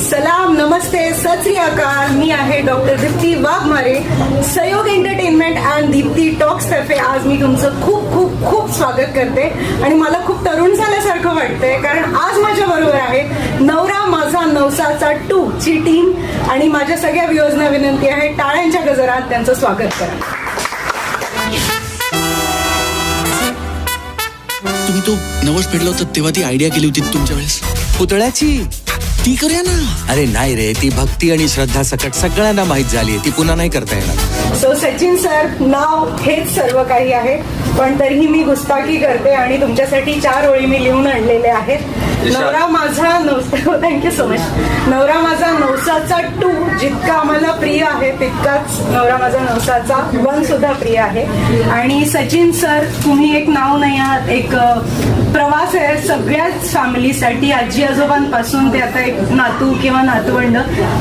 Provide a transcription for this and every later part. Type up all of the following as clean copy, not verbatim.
सलाम, नमस्ते, सत श्री अकाल. मी आहे डॉक्टर दीप्ती वाघमारे. सहयोग एंटरटेनमेंट अँड दीप्ती टॉक्स तर्फे आज मी तुमचं खूप खूप खूप स्वागत करते आणि मला खूप तरुण झाल्यासारखं वाटतंय, कारण आज माझ्या बरोबर आहे नवरा माझा नवसाचा 2 ची टीम आणि माझ्या सगळ्या व्ह्यूअर्सना विनंती आहे टाळ्यांच्या गजरात त्यांचं स्वागत करा. तुम्ही तो नवस फेडला होता तेव्हा ती आयडिया केली होती तुमच्या वेळेस पुतळ्याची ती करूया ना. अरे नाही रे, ती भक्ती आणि श्रद्धा सकट सगळ्यांना माहित झाली, ती पुन्हा नाही करता येणार. सो सचिन सर, नाव हेच सर्व काही आहे, पण तरीही मी गुस्ताखी करते आणि तुमच्यासाठी 4 ओळी मी लिहून आणलेले आहेत. नवरा माझा नवसा, थँक्यू सो मच. नवरा माझा नवसाचा 2 जितका आम्हाला प्रिय आहे तितकाच नवरा माझा नवसाचा 1 सुद्धा प्रिय आहे. आणि सचिन सर, तुम्ही एक नाव नाही आहात, एक प्रवास आहे सगळ्याच फॅमिलीसाठी. आजी आजोबांपासून ते आता एक नातू किंवा नातवंड,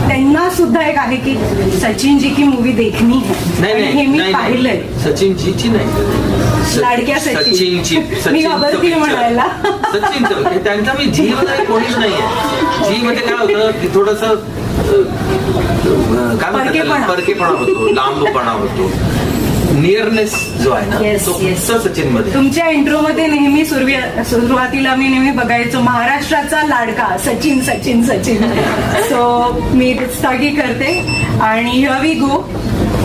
त्यांना सुद्धा एक आहे की सचिन जी की मूवी देखनी है. हे मी पाहिलंय. सचिन जीची नाही, लाडक्या सचिनची मी घाबरती म्हणायला. सचिन त्यांचा मी जी वगैरे कोणीच नाहीये. जी मध्ये काय होतं की थोडस काय म्हणतात परकेपणा होतो, लांबपणा होतो, नियरनेस जो आहे ना तो फक्त सचिन मध्ये. तुमच्या इंट्रो मध्ये नेहमी सुरुवातीला मी नेहमी बघायचो महाराष्ट्राचा लाडका सचिन सचिन सचिन. सो मी गुस्ताखी करते आणि हिअर वी गो.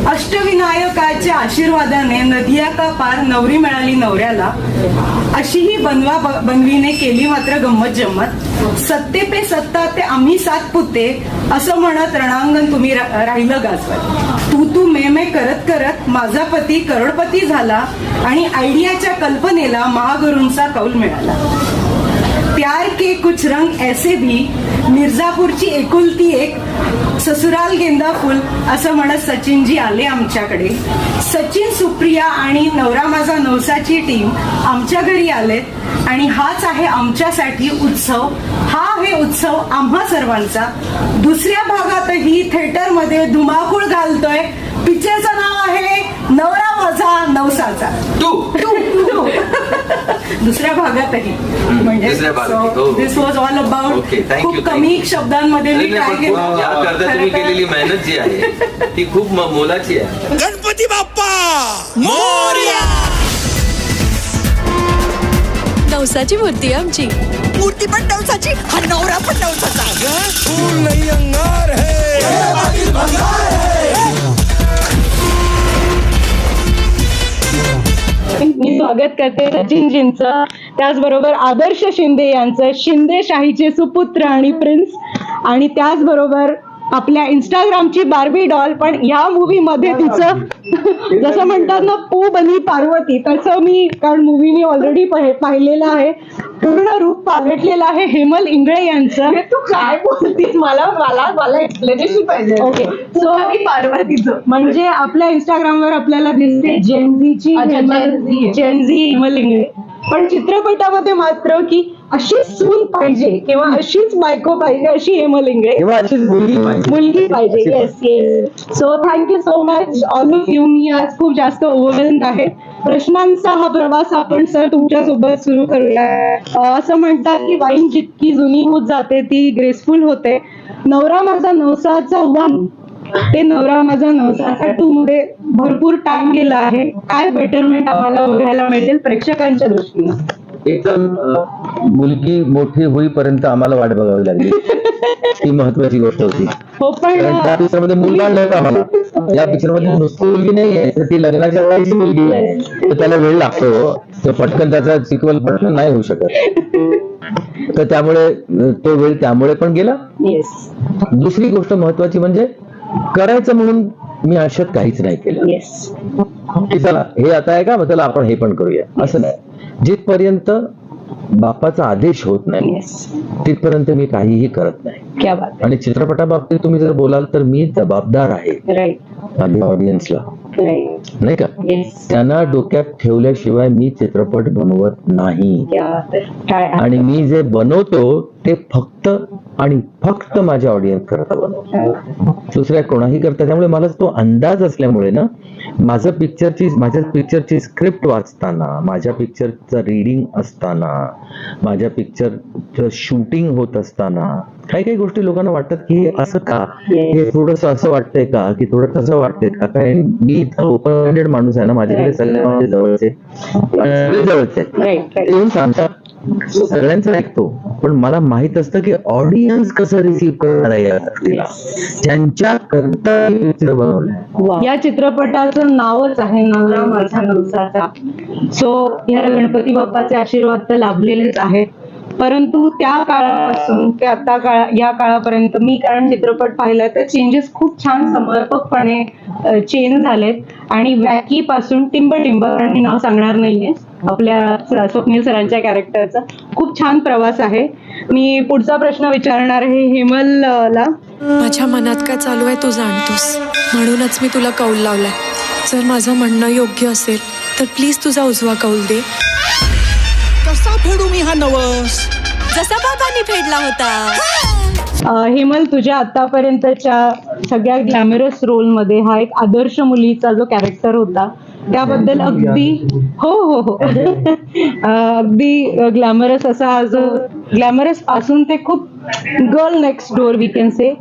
अष्टविनायकाच्या आशीर्वादाने नदिया का पार नवरी मिळाली नवऱ्याला, अशीही बनवीने केली मात्र गंमत जम्मत. सत्ते पे सत्ता ते आम्ही 7 पुते, असं म्हणत रणांगण तुम्ही राहिलं गाजवत. तू मे करत करत माझा पती करोडपती झाला आणि आयडियाच्या कल्पनेला महागुरूंचा कौल मिळाला. प्यार के कुछ रंग ऐसे भी, मिर्जापूरची एकुलती एक, ससुराल गेंदा फुल, असं म्हणत सचिनजी आले आमच्याकडे. सचिन, सुप्रिया आणि नवरा माझा नवसाची टीम आमच्या घरी आलेत आणि हाच आहे आमच्यासाठी उत्सव. हा आहे उत्सव आम्हा सर्वांचा. दुसऱ्या भागातही थिएटरमध्ये धुमाकूळ घालतोय. पिक्चरचं नाव आहे नवरा माझा नवसाचा 2. दुसऱ्या भागातही म्हणजे दिस वॉज ऑल अबाउट. खूप कमी शब्दांमध्ये मी काय तुम्ही केलेली मेहनत जी आहे ती खूप मोलाची आहे. गणपती बाप्पा मोरया. नवसाची मूर्ती आहे आमची. मूर्ती पण नवसाची, हा नवरा पण नवसाचा. फूल नहीं अंगार है. मी स्वागत करते सचिनजींचं, त्याचबरोबर आदर्श शिंदे यांचं, शिंदेशाहीचे सुपुत्र आणि प्रिन्स, आणि त्याचबरोबर आपल्या इंस्टाग्रामची बार्बी डॉल. पण ह्या मूवी मध्ये तिचं जसं म्हणतात ना पू बनी पार्वती, तसं मी, कारण मूवी मी ऑलरेडी पाहिलेला आहे, पूर्ण रूप पालटलेलं आहे हेमल इंगळे यांचं. तू काय बोलतीस, मला एक्सप्लेनेशन पाहिजे. ओके, सो पार्वतीचं म्हणजे आपल्या इंस्टाग्रामवर आपल्याला दिसते जेनझी हेमल इंगळे, पण चित्रपटामध्ये मात्र की अशी सून पाहिजे किंवा अशीच बायको पाहिजे अशी हेमल इंगळे किंवा अशीच मुलगी पाहिजे. Yes yes. So thank you so much all of you. मी आज खूप जास्त ओव्हरवेल्ड आहे. प्रश्नांचा हा प्रवास आपण सर तुमच्या सोबत सुरू करूया. असं म्हणतात की वाईन जितकी जुनी होत जाते ती ग्रेसफुल होते. नवरा माझा नवसाचा 1 ते नवरा माझा नवसाचा 2 मध्ये भरपूर टाइम गेला आहे. काय बेटरमेंट आम्हाला बघायला मिळेल प्रेक्षकांच्या दृष्टीनं? एकदम मुलगी मोठी होईपर्यंत आम्हाला वाट बघावी लागली. ती महत्वाची गोष्ट होती. हो, पण त्या पिक्चर मध्ये मुलगा नव्हता आम्हाला. या पिक्चर मध्ये नुसती मुलगी नाही, तर ती लग्नाच्या वेळेची मुलगी आहे, तर त्याला वेळ लागतो. तर पटकन त्याचा सिक्वल पटकन नाही होऊ शकत. तर त्यामुळे तो वेळ त्यामुळे पण गेला. दुसरी गोष्ट महत्वाची म्हणजे करायचं म्हणून मी आयुष्यात काहीच नाही केलं. चला हे आता आहे का, चला आपण हे पण करूया, असं नाही. जिथपर्यंत बापाचा आदेश होत नाही तिथपर्यंत मी काहीही करत नाही. आणि चित्रपटाबाबतीत तुम्ही जर बोलाल तर मी जबाबदार आहे आपल्या ऑडियन्सला, नाही का? त्यांना डोक्यात ठेवल्याशिवाय मी चित्रपट बनवत नाही. आणि मी जे बनवतो ते फक्त आणि फक्त माझ्या ऑडियन्स करता बनवतो, दुसऱ्या कोणाही करता. त्यामुळे मला तो अंदाज असल्यामुळे ना, माझ्या पिक्चरची स्क्रिप्ट वाचताना, माझ्या पिक्चरचं रीडिंग असताना, माझ्या पिक्चरचं शूटिंग होत असताना काही गोष्टी लोकांना वाटतात की हे असं का, हे थोडंसं असं वाटतंय का, की थोडं तसं वाटतंय का. काय मी इथं ओपन माइंडेड माणूस आहे ना, माझ्याकडे सगळे माझे जवळचे येऊन सांगतात, सगळ्यांचं ऐकतो, पण मला माहित असतं की ऑडियन्स कसं रिसीव्ह करणार आहे या गोष्टीला, त्यांच्या करता पिक्चर बनवलंय. या चित्रपटाचं नावच आहे नवरा माझा नवसाचा. सो ह्या गणपती बाप्पाचे आशीर्वाद तर लाभलेलेच आहेत, परंतु त्या काळापासून ते आता या काळापर्यंत मी कारण चित्रपट पाहिला तर चेंजेस खूप छान समर्पकपणे चेंज झालेत. आणि वॅकी पासून टिंब आणि नाव सांगणार नाहीये, आपल्या स्वप्नील सरांच्या कॅरेक्टरचा खूप छान प्रवास आहे. मी पुढचा प्रश्न विचारणार आहे हेमलला. माझ्या मनात काय चालू आहे तू जाणतोस, म्हणूनच मी तुला कौल लावलाय. जर माझं म्हणणं योग्य असेल तर प्लीज तुझा उजवा कौल दे. कसा फेडू मी हा नवस, जसा बाबांनी फेडला होता. हेमल, तुझ्या आतापर्यंतच्या सगळ्या ग्लॅमरस रोलमध्ये हा एक आदर्श मुलीचा जो कॅरेक्टर होता त्याबद्दल अगदी अगदी ग्लॅमरस असा हा जो ग्लॅमरस पासून ते खूप girl next door we can say,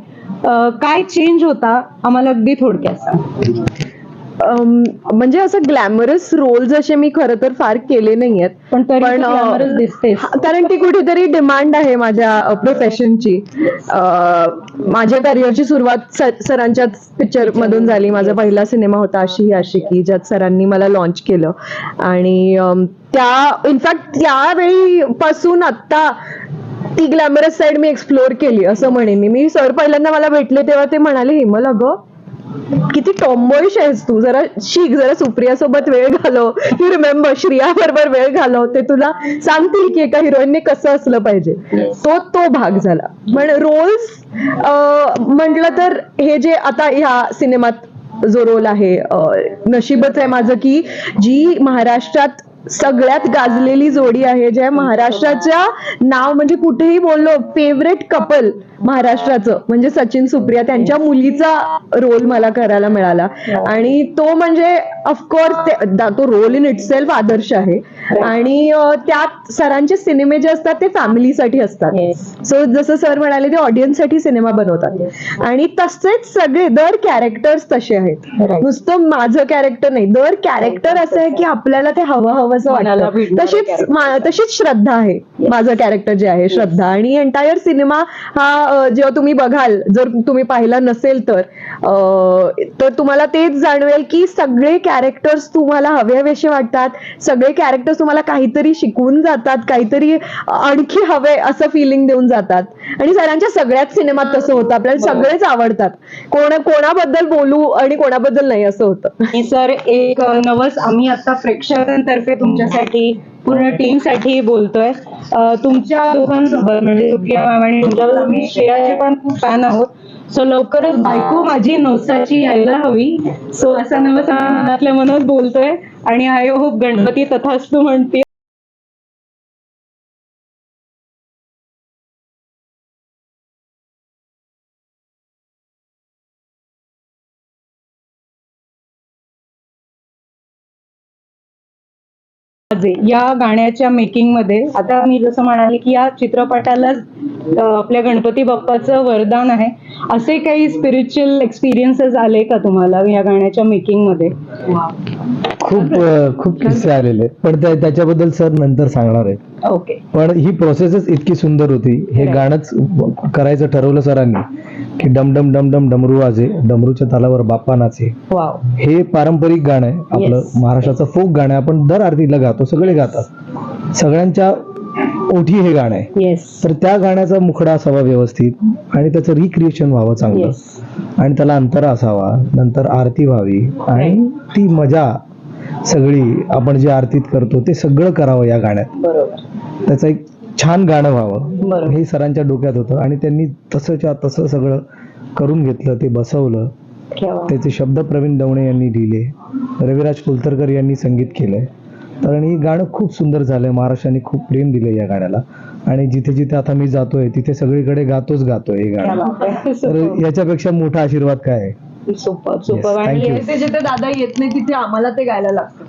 काय चेंज होता आम्हाला अगदी थोडक्यात सांग. म्हणजे असं ग्लॅमरस रोल जसे मी खरं तर फार केले नाहीयेत, पण ग्लॅमरस दिसते कारण ती कुठेतरी डिमांड आहे माझ्या प्रोफेशनची. माझ्या करिअरची सुरुवात सरांच्याच पिक्चर मधून झाली. माझा पहिला सिनेमा होता आशी ही आशिकी, ज्यात सरांनी मला लॉन्च केलं. आणि त्या इनफॅक्ट त्यावेळी पासून आता ती ग्लॅमरस साईड मी एक्सप्लोर केली असं म्हणेन मी. सर पहिल्यांदा मला भेटले तेव्हा ते म्हणाले, हेमल अगं किती टॉमबॉयिश आहेस तू, जरा शिक, जरा सुप्रिया सोबत वेळ घालव, यू रिमेंबर श्रिया बरोबर वेळ घालव, ते तुला सांगतील की एका हिरोईनने कसं असलं पाहिजे. तो भाग झाला. पण रोल्स म्हटलं तर हे जे आता ह्या सिनेमात जो रोल आहे, नशीबच आहे माझं की जी महाराष्ट्रात सगळ्यात गाजलेली जोडी आहे, ज्या महाराष्ट्राच्या नाव म्हणजे कुठेही बोललो फेवरेट कपल महाराष्ट्राचं म्हणजे सचिन सुप्रिया, त्यांच्या मुलीचा रोल मला करायला मिळाला. आणि तो म्हणजे ऑफकोर्स तो रोल इन इटसेल्फ आदर्श आहे. आणि त्यात सरांचे सिनेमे जे असतात ते फॅमिलीसाठी असतात. सो जसं सर म्हणाले ते ऑडियन्ससाठी सिनेमा बनवतात. आणि तसेच सगळे दर कॅरेक्टर्स तसे आहेत, नुसतं माझं कॅरेक्टर नाही, दर कॅरेक्टर असं आहे की आपल्याला ते हवंसं वाटतं. तशीच श्रद्धा आहे, माझं कॅरेक्टर जे आहे श्रद्धा. आणि एंटायर सिनेमा हा जेव्हा तुम्ही बघाल, जर तुम्ही पाहिला नसेल तर तुम्हाला तेच जाणवेल की सगळे कॅरेक्टर्स तुम्हाला हवेसे वाटतात, सगळे कॅरेक्टर्स तुम्हाला काहीतरी शिकवून जातात, काहीतरी आणखी हवे असं फिलिंग देऊन जातात. आणि सरांच्या सगळ्याच सिनेमात तसं होतं, आपल्याला सगळेच आवडतात, कोणाबद्दल बोलू आणि कोणाबद्दल नाही असं होतं. सर एक नवस आम्ही आता प्रेक्षकांतर्फे तुमच्यासाठी पूर्ण टीम साठी बोलतोय. तुमच्या दोघांसोबत म्हणजे सुप्रिया मॅम आणि तुमच्याबरोबर आम्ही श्रेयाचे पण खूप फॅन आहोत. सो लवकरच बायको माझी नवसाची यायला हवी. सो असा नवस आम्ही मनातल्या मनात बोलतोय आणि आय होप गणपती तथास्तु म्हणते. या गाण्याच्या मेकिंग मध्ये आता मी जसं म्हणाले की या चित्रपटाला आपल्या गणपती बाप्पाचं वरदान आहे, असे काही स्पिरिच्युअल एक्सपिरियन्सेस आले का तुम्हाला या गाण्याच्या मेकिंग मध्ये? खूप किस्से आलेले, पण त्याच्याबद्दल सर नंतर सांगणार आहे. ओके. पण ही प्रोसेसच इतकी सुंदर होती. हे गाणंच करायचं ठरवलं सरांनी की डम डम डम डम डमरू वाजे, डमरूच्या तालावर बाप्पा नाचे. हे पारंपरिक गाणं आहे आपलं, महाराष्ट्राचं फोक गाणं आहे. आपण दर आरतीला गातो, सगळे गातात, सगळ्यांच्या ओठी हे गाणं आहे. तर त्या गाण्याचा मुखडा असावा व्यवस्थित आणि त्याचं रिक्रिएशन व्हावं चांगलं, आणि त्याला अंतरा असावा, नंतर आरती व्हावी आणि ती मजा सगळी आपण जे आरतीत करतो ते सगळं करावं या गाण्यात. बरोबर. त्याचं एक छान गाणं व्हावं हे सरांच्या डोक्यात होतं आणि त्यांनी तसंच्या तसं सगळं करून घेतलं, ते बसवलं. त्याचे शब्द प्रवीण दवणे यांनी लिहिले, रविराज कुलतरकर यांनी संगीत केलंय कारण ही गाणं खूप सुंदर झालंय, महाराष्ट्राने खूप प्रेम दिलंय या गाण्याला आणि जिथे जिथे आता मी जातोय तिथे सगळीकडे गातोय हे गाणं. तर याच्यापेक्षा मोठा आशीर्वाद काय आहे? Super Yes, super. आणि thank you. जिथे जिथे दादा येत नाही तिथे आम्हाला ते गायला लागतं.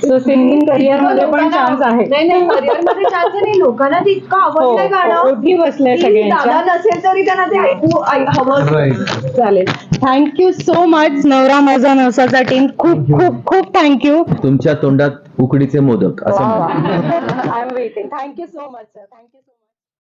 सो सिंगिंग करिअर मध्ये पण चान्स आहे. नाही करिअर मध्ये चान्स नाही, लोकांना ते इतकं आवडलंय गाणं ओठी बसलंय की सगळ्यांच्या. दादा नसेल तरी त्यांना ते हवं. चालेल. थँक्यू सो मच नवरा माझा नवसाचा टीम. खूप खूप खूप थँक्यू. तुमच्या तोंडात उकडीचे मोदक असं म्हणतात. I am waiting. Thank you so much sir. Thank you so much.